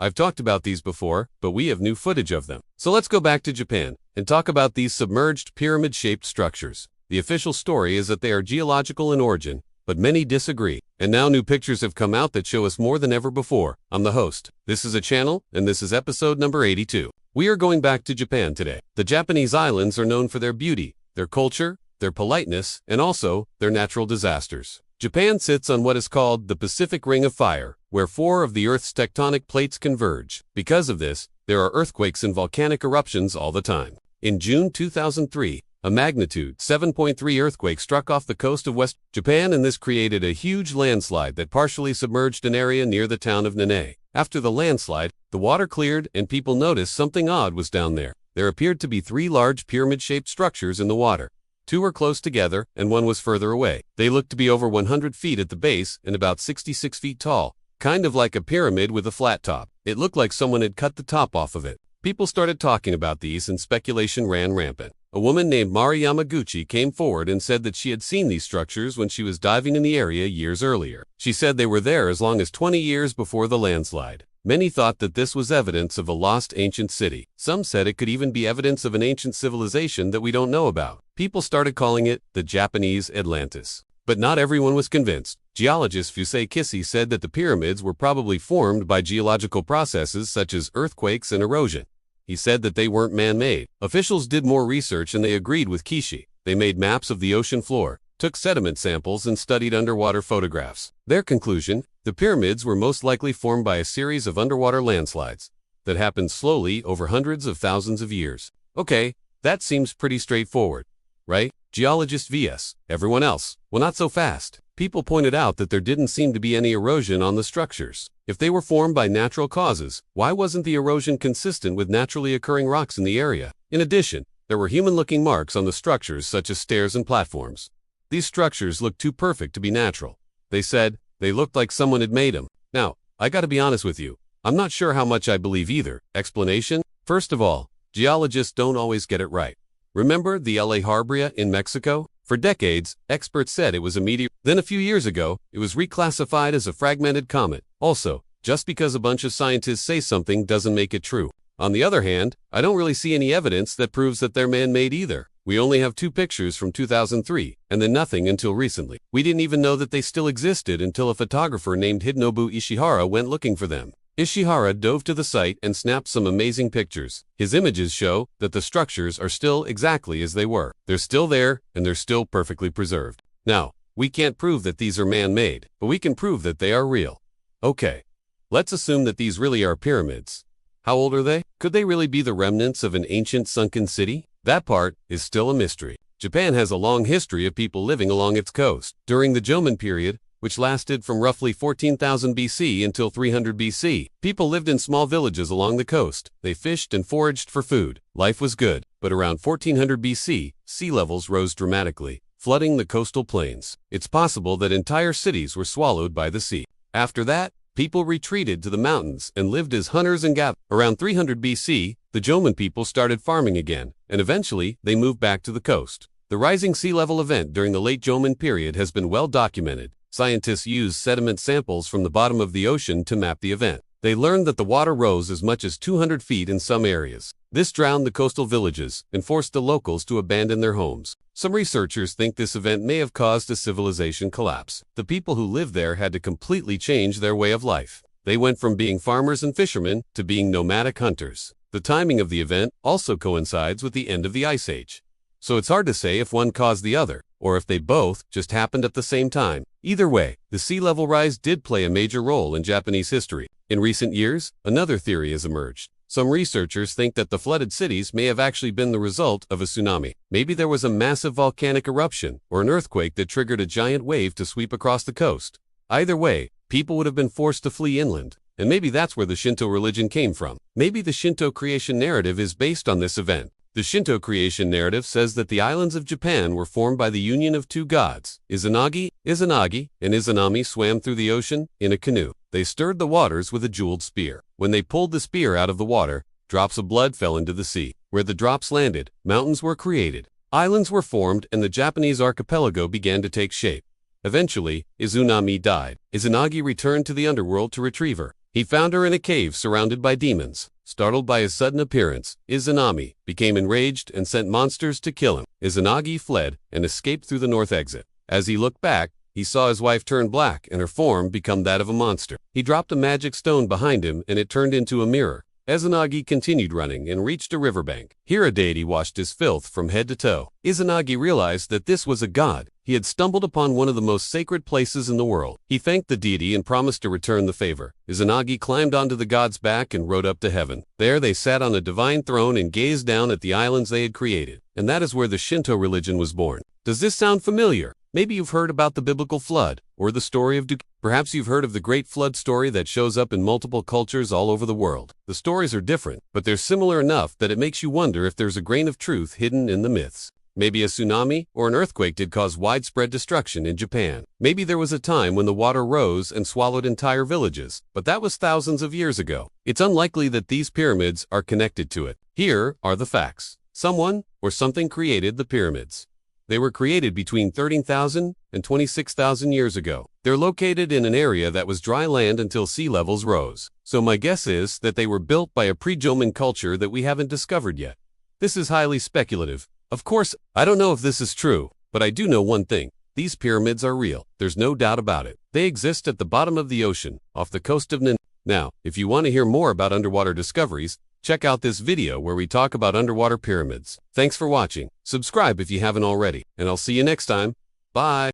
I've talked about these before, but we have new footage of them. So let's go back to Japan and talk about these submerged pyramid-shaped structures. The official story is that they are geological in origin, but many disagree. And now new pictures have come out that show us more than ever before. I'm the host. This is a channel, and this is episode number 82. We are going back to Japan today. The Japanese islands are known for their beauty, their culture, their politeness, and also their natural disasters. Japan sits on what is called the Pacific Ring of Fire, where 4 of the Earth's tectonic plates converge. Because of this, there are earthquakes and volcanic eruptions all the time. In June 2003, a magnitude 7.3 earthquake struck off the coast of West Japan, and this created a huge landslide that partially submerged an area near the town of Nane. After the landslide, the water cleared and people noticed something odd was down there. There appeared to be 3 large pyramid-shaped structures in the water. 2 were close together and 1 was further away. They looked to be over 100 feet at the base and about 66 feet tall, kind of like a pyramid with a flat top. It looked like someone had cut the top off of it. People started talking about these and speculation ran rampant. A woman named Mari Yamaguchi came forward and said that she had seen these structures when she was diving in the area years earlier. She said they were there as long as 20 years before the landslide. Many thought that this was evidence of a lost ancient city. Some said it could even be evidence of an ancient civilization that we don't know about. People started calling it the Japanese Atlantis. But not everyone was convinced. Geologist Fusei Kisi said that the pyramids were probably formed by geological processes such as earthquakes and erosion. He said that they weren't man-made. Officials did more research and they agreed with Kishi. They made maps of the ocean floor, took sediment samples, and studied underwater photographs. Their conclusion: the pyramids were most likely formed by a series of underwater landslides that happened slowly over hundreds of thousands of years. Okay, that seems pretty straightforward, right? Geologist vs. everyone else. Well, not so fast. People pointed out that there didn't seem to be any erosion on the structures. If they were formed by natural causes, why wasn't the erosion consistent with naturally occurring rocks in the area? In addition, there were human-looking marks on the structures such as stairs and platforms. These structures looked too perfect to be natural. They said they looked like someone had made them. Now, I gotta be honest with you. I'm not sure how much I believe either. Explanation? First of all, geologists don't always get it right. Remember the La Habra in Mexico? For decades, experts said it was a meteor. Then a few years ago, it was reclassified as a fragmented comet. Also, just because a bunch of scientists say something doesn't make it true. On the other hand, I don't really see any evidence that proves that they're man-made either. We only have 2 pictures from 2003, and then nothing until recently. We didn't even know that they still existed until a photographer named Hidenobu Ishihara went looking for them. Ishihara dove to the site and snapped some amazing pictures. His images show that the structures are still exactly as they were. They're still there, and they're still perfectly preserved. Now, we can't prove that these are man-made, but we can prove that they are real. Okay, let's assume that these really are pyramids. How old are they? Could they really be the remnants of an ancient sunken city? That part is still a mystery. Japan has a long history of people living along its coast. During the Jomon period, which lasted from roughly 14,000 BC until 300 BC, people lived in small villages along the coast. They fished and foraged for food. Life was good, but around 1400 BC, sea levels rose dramatically, flooding the coastal plains. It's possible that entire cities were swallowed by the sea. After that, people retreated to the mountains and lived as hunters and gatherers. Around 300 BC, the Jomon people started farming again, and eventually they moved back to the coast. The rising sea level event during the late Jomon period has been well documented. Scientists used sediment samples from the bottom of the ocean to map the event. They learned that the water rose as much as 200 feet in some areas. This drowned the coastal villages and forced the locals to abandon their homes. Some researchers think this event may have caused a civilization collapse. The people who lived there had to completely change their way of life. They went from being farmers and fishermen to being nomadic hunters. The timing of the event also coincides with the end of the Ice Age. So it's hard to say if one caused the other, or if they both just happened at the same time. Either way, the sea level rise did play a major role in Japanese history. In recent years, another theory has emerged. Some researchers think that the flooded cities may have actually been the result of a tsunami. Maybe there was a massive volcanic eruption or an earthquake that triggered a giant wave to sweep across the coast. Either way, people would have been forced to flee inland. And maybe that's where the Shinto religion came from. Maybe the Shinto creation narrative is based on this event. The Shinto creation narrative says that the islands of Japan were formed by the union of 2 gods. Izanagi, and Izanami swam through the ocean in a canoe. They stirred the waters with a jeweled spear. When they pulled the spear out of the water, drops of blood fell into the sea. Where the drops landed, mountains were created. Islands were formed and the Japanese archipelago began to take shape. Eventually, Izanami died. Izanagi returned to the underworld to retrieve her. He He found her in a cave surrounded by demons. Startled by his sudden appearance, Izanami became enraged and sent monsters to kill him. Izanagi fled and escaped through the north exit. As he looked back, he saw his wife turn black and her form become that of a monster. He dropped a magic stone behind him and it turned into a mirror. Izanagi continued running and reached a riverbank. Here a deity washed his filth from head to toe. Izanagi realized that this was a god. He had stumbled upon one of the most sacred places in the world. He thanked the deity and promised to return the favor. Izanagi climbed onto the god's back and rode up to heaven. There they sat on a divine throne and gazed down at the islands they had created. And that is where the Shinto religion was born. Does this sound familiar? Maybe you've heard about the biblical flood, or the story of Duke. Perhaps you've heard of the Great Flood story that shows up in multiple cultures all over the world. The stories are different, but they're similar enough that it makes you wonder if there's a grain of truth hidden in the myths. Maybe a tsunami or an earthquake did cause widespread destruction in Japan. Maybe there was a time when the water rose and swallowed entire villages, but that was thousands of years ago. It's unlikely that these pyramids are connected to it. Here are the facts. Someone or something created the pyramids. They were created between 13,000 and 26,000 years ago. They're located in an area that was dry land until sea levels rose. So my guess is that they were built by a pre-Jomon culture that we haven't discovered yet. This is highly speculative. Of course, I don't know if this is true, but I do know one thing. These pyramids are real. There's no doubt about it. They exist at the bottom of the ocean, off the coast of Nan. Now, if you want to hear more about underwater discoveries, check out this video where we talk about underwater pyramids. Thanks for watching. Subscribe if you haven't already, and I'll see you next time. Bye.